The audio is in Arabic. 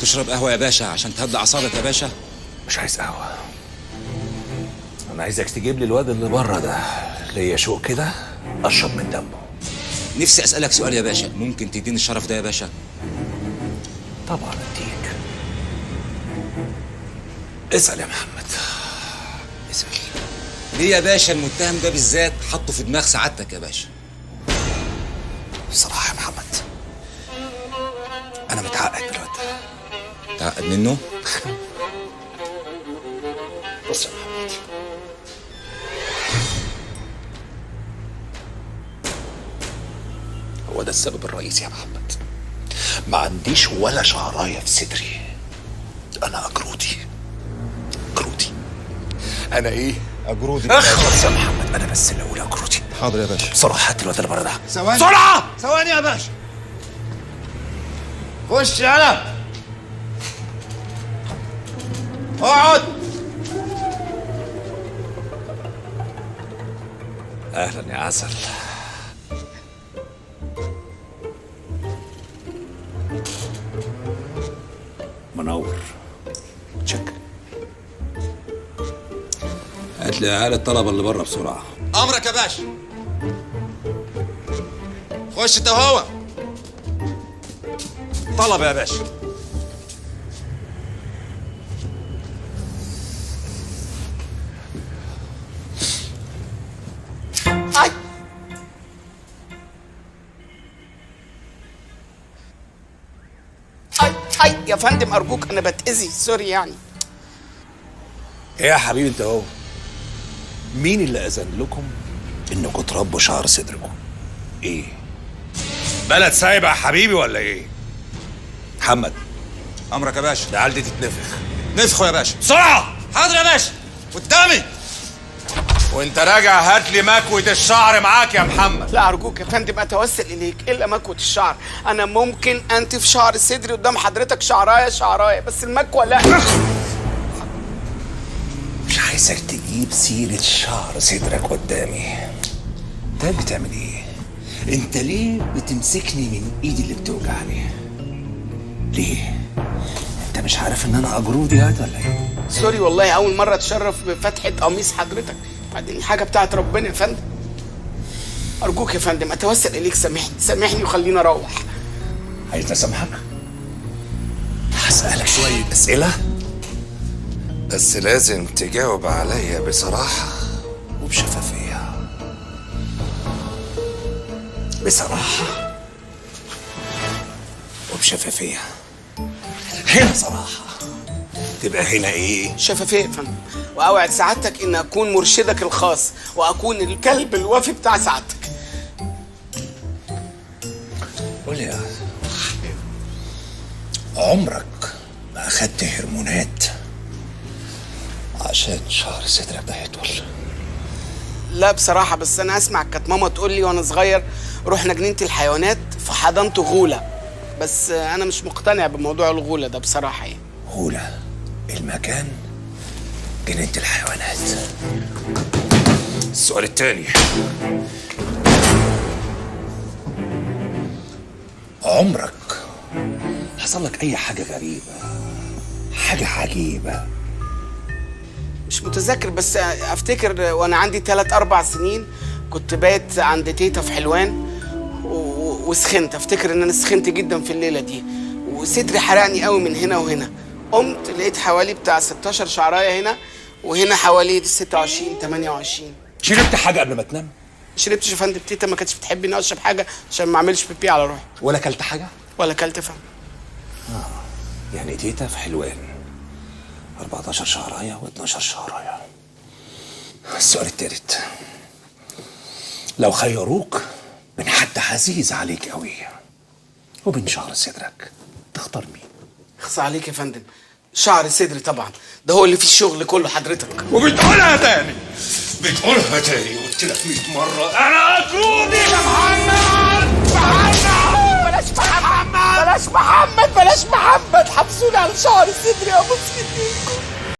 تشرب قهوة يا باشا عشان تهدى أعصابك يا باشا؟ مش عايز قهوة، أنا عايزك تجيب لي الواد اللي بره ده، ليا شوق كده أشرب من دمه. نفسي أسألك سؤال يا باشا، ممكن تديني الشرف ده يا باشا؟ طبعا أديك. اسأل يا محمد. اسأل. ليه يا باشا المتهم ده بالذات حطه في دماغ سعادتك يا باشا؟ بصراحة يا محمد أنا متعقد من الواد ده. متعقد منه؟ بص يا محمد، هو ده السبب الرئيسي يا محمد. ما عنديش ولا شعراية في صدري. أنا أجرودي. أنا إيه؟ أجرودي. اخلص يا محمد، أنا بس اللي أقول أجرودي. حاضر يا باشا. بسرعة هات الواد اللي بره ده. ثواني بسرعة. ثواني يا باشا. خش يلا. اقعد. أهلا يا عسل. منور. تشك. هات لي عيال الطلبة اللي بره بسرعة. أمرك يا باشا. خش أنت وهو. طلب يا باشا. أي أي يا فندم أرجوك، أنا بتأذي، سوري يعني. إيه يا حبيبي أنت أهو؟ مين اللي أذن لكم إنكم تربوا شعر صدركم؟ إيه؟ بلد سايبة يا حبيبي ولا إيه؟ محمد. أمرك يا باشا. العيال دي تتنفخ. نفخوا يا باشا. بسرعة! حاضر يا باشا. قدامي. وأنت راجع هات لي مكوة الشعر معاك يا محمد. لا أرجوك يا فندم أتوسل إليك، إلا مكوة الشعر. أنا ممكن أنتف شعر صدري قدام حضرتك شعراية، بس المكوة لا. مش عايزك تجيب سيرة شعر صدرك قدامي. انت بتعمل ايه؟ انت ليه بتمسكني من ايدي اللي بتوجعني؟ ليه؟ انت مش عارف ان انا اجرودي هات ولا ايه؟ سوري والله، أول مرة أتشرف بفتحة قميص حضرتك، بعدين الحاجة بتاعت ربنا يا فندم. أرجوك يا فندم أتوسل إليك، سامحني وخليني أروح. عايزني اسامحك؟ هسألك شوية أسئلة بس لازم تجاوب عليا بصراحة وبشفافية. بصراحة وبشفافية. هنا صراحة، تبقى هنا ايه؟ شفافية يا فندم، وأوعد سعادتك إن أكون مرشدك الخاص وأكون الكلب الوفي بتاع سعادتك. قول لي يا عمرك ما أخدت هرمونات عشان شعر صدرك ده يطول؟ لا بصراحة، بس أنا أسمع كانت ماما تقول لي وأنا صغير رحنا جنينة الحيوانات فحضنت غولة، بس أنا مش مقتنع بموضوع الغولة ده بصراحة يعني. غولة المكان جنينة الحيوانات. السؤال التاني، عمرك حصل لك أي حاجة غريبة، حاجة عجيبة؟ مش متذكر، بس أفتكر وأنا عندي 3-4 سنين كنت بايت عند تيتا في حلوان وسخنت. أفتكر إن أنا سخنت جدا في الليلة دي وصدري حرقني قوي من هنا وهنا. قمت لقيت حوالي بتاع 16 شعراية هنا، وهنا حوالي 26-28. شربت حاجة قبل ما تنام؟ شربتش يا فندم، تيتا ما كانتش بتحب اني اشرب حاجه عشان ما اعملش بيبي على روحي. ولا كلت حاجة؟ ولا كلت يا فندم. يعني تيتا في حلوان 14 شعراية و12 شعراية. السؤال التالت، لو خيروك من حد عزيز عليك قوي وبين شعر صدرك تختار مين؟ اخص عليك يا فندم، شعر صدري طبعا، ده هو اللي فيه الشغل كله حضرتك. وبتقولها تاني، بتقولها تاني، قلت لك 100 مرة أنا أجرودي يا محمد. بلاش محمد، حبسوني على شعر صدري يا ابو سيدي.